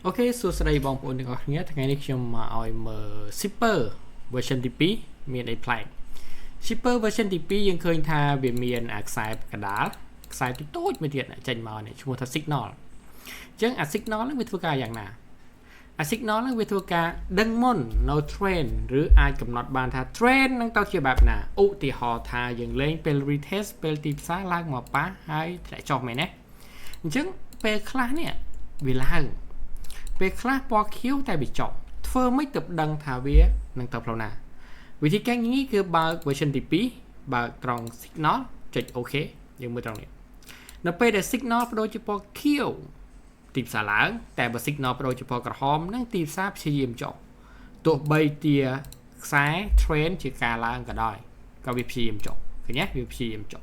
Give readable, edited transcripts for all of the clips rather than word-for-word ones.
អូខេសួស្តីបងប្អូនទាំងអស់គ្នាថ្ងៃនេះខ្ញុំមកឲ្យមើល Zipper version ទី2មានអីប្លែក Zipper version ទី2យើងឃើញថាវាមានខ្សែកដាលខ្សែតូចៗមួយទៀតចេញមកនេះឈ្មោះថា Signal អញ្ចឹងអា Signal ហ្នឹងវាធ្វើការយ៉ាងណាអា Signal ហ្នឹងវាធ្វើការដឹងមុននៅ trend ឬអាចកំណត់បានថា trend ហ្នឹងទៅជាបែបណាឧទាហរណ៍ថាយើងលេងពេល retest ពេលទីផ្សារឡើងមកប៉ះហើយធ្លាក់ចុះមែនទេអញ្ចឹងពេលខ្លះនេះវាឡើងពេលខ្លះពណ៌ខៀវតែវាចុះធ្វើមិនទៅដឹងថាវានឹងទៅផ្លូវណាវិធីការនេះគឺបើក version ទី2បើកត្រង់ signal ចុច OK យើងមើលត្រង់នេះនៅពេលដែល signal បដូរជាពណ៌ខៀវទីផ្សារឡើងតែបើ signal បដូរជាពណ៌ក្រហមនឹងទីផ្សារព្យាយាមចុះទោះបីជាខ្សែ trend ជាការឡើងក៏ដោយក៏វាព្យាយាមចុះឃើញទេវាព្យាយាមចុះ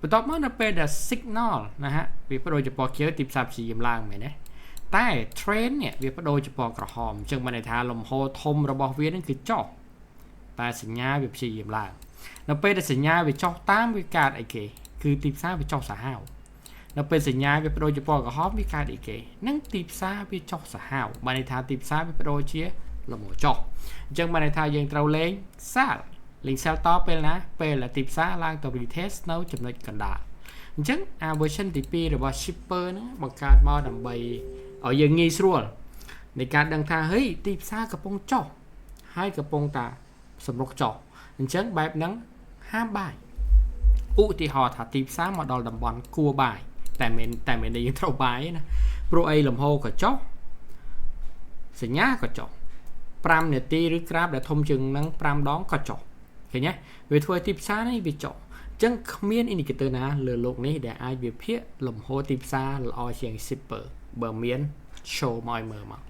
បន្ទាប់មកនៅពេលដែល signal ណាហ่ะវាបដូរជាពណ៌ខៀវទីផ្សារព្យាយាមឡើងមែនទេតែ trend នេះវាបដូរជាពណ៌ក្រហមអញ្ចឹងបានន័យថាលំហូរធំរបស់វានឹងគឺចុះតែសញ្ញាវាព្យាយាមឡើងនៅពេលដែលសញ្ញាវាចុះតាមវាកើតអីគេគឺទីផ្សារវាចុះសាហាវនៅពេលសញ្ញាវាបដូរជាពណ៌ក្រហមវាកើតអីគេនឹងទីផ្សារវាចុះសាហាវបានន័យថាទីផ្សារវាបដូរជាលំហូរចុះអញ្ចឹងបានន័យថាយើងត្រូវលេងសាលតពេលណាពេលដែលទីផ្សារឡើងទៅ retest នៅចំណុចកណ្ដាលអញ្ចឹងអា version ទី2របស់ Zipper ហ្នឹងបង្កើតមកដើម្បីឲ្យយើងងាយស្រួលនៃការដឹងថាហេទីផ្សារកំពុងចុះហើយកំពុងតែសម្រុកចុះអញ្ចឹងបែបហ្នឹងហាមបាយឧទាហរណ៍ថាទីផ្សារមកដល់តំបន់គួរបាយតែមិនយើងត្រូវបាយណាព្រោះអីលំហូរក៏ចុះសញ្ញាក៏ចុះ5នាទីឬក្រាបដែលធំជាងនឹង5ដងក៏ចុះឃើញទេវាធ្វើឲ្យទីផ្សារនេះវាចុះអញ្ចឹងគ្មាន indicator ណាលើโลกនេះដែលអាចវិភាគលំហូរទីផ្សារល្អជាង Zipper បើមាន show មកឲ្យមើលមក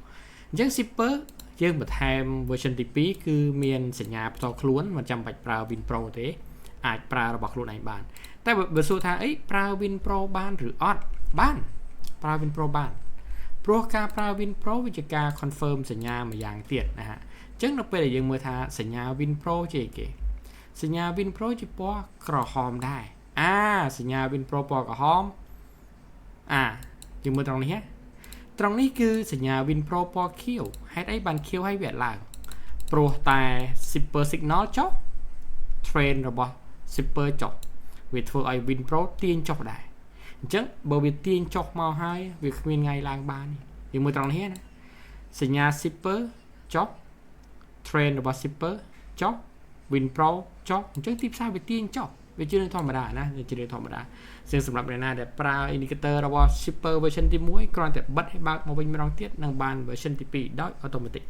អញ្ចឹង Zipper យើងបន្ថែម version ទី2គឺមានសញ្ញាផ្ទាល់ខ្លួនមិនចាំបាច់ប្រើ WinPro ទេអាចប្រើរបស់ខ្លួនឯងបានតែបើសួរថាអីប្រើ WinPro បានឬអត់បានប្រើ WinPro បានព្រោះការប្រើ WinPro វាជាការ confirm សញ្ញាមួយយ៉ាងទៀតណាហ่ะអញ្ចឹងនៅពេលដែលយើងមើលថាសញ្ញា WinPro ជាអីគេសញ្ញា WinPro ជាពណ៌ក្រហមដែរសញ្ញា WinPro ពណ៌ក្រហមយើងមើលត្រង់នេះត្រង់នេះគឺសញ្ញា WinPro ពណ៌ខៀវហេតុអីបានខៀវឲ្យវាឡើងព្រោះតែ Zipper Signal ចុះ trend របស់ Zipper ចុះវាធ្វើឲ្យ WinPro ទាញចុះដែរអញ្ចឹងបើវាទាញចុះមកហើយវាគ្មានថ្ងៃឡើងបានយើងមើលត្រង់នេះណាសញ្ញា Zipper ចុះ trend របស់ Zipper ចុះ WinPro ចុះអញ្ចឹងទីផ្សារវាទាញចុះវាជារឿងធម្មតាណាវាជារឿងធម្មតាសម្រាប់អ្នកណាដែលប្រើ indicator របស់ Zipper version ទី1គ្រាន់តែបិទឲ្យបើកមកវិញម្ដងទៀតនឹងបាន version ទី2ដោយ automatic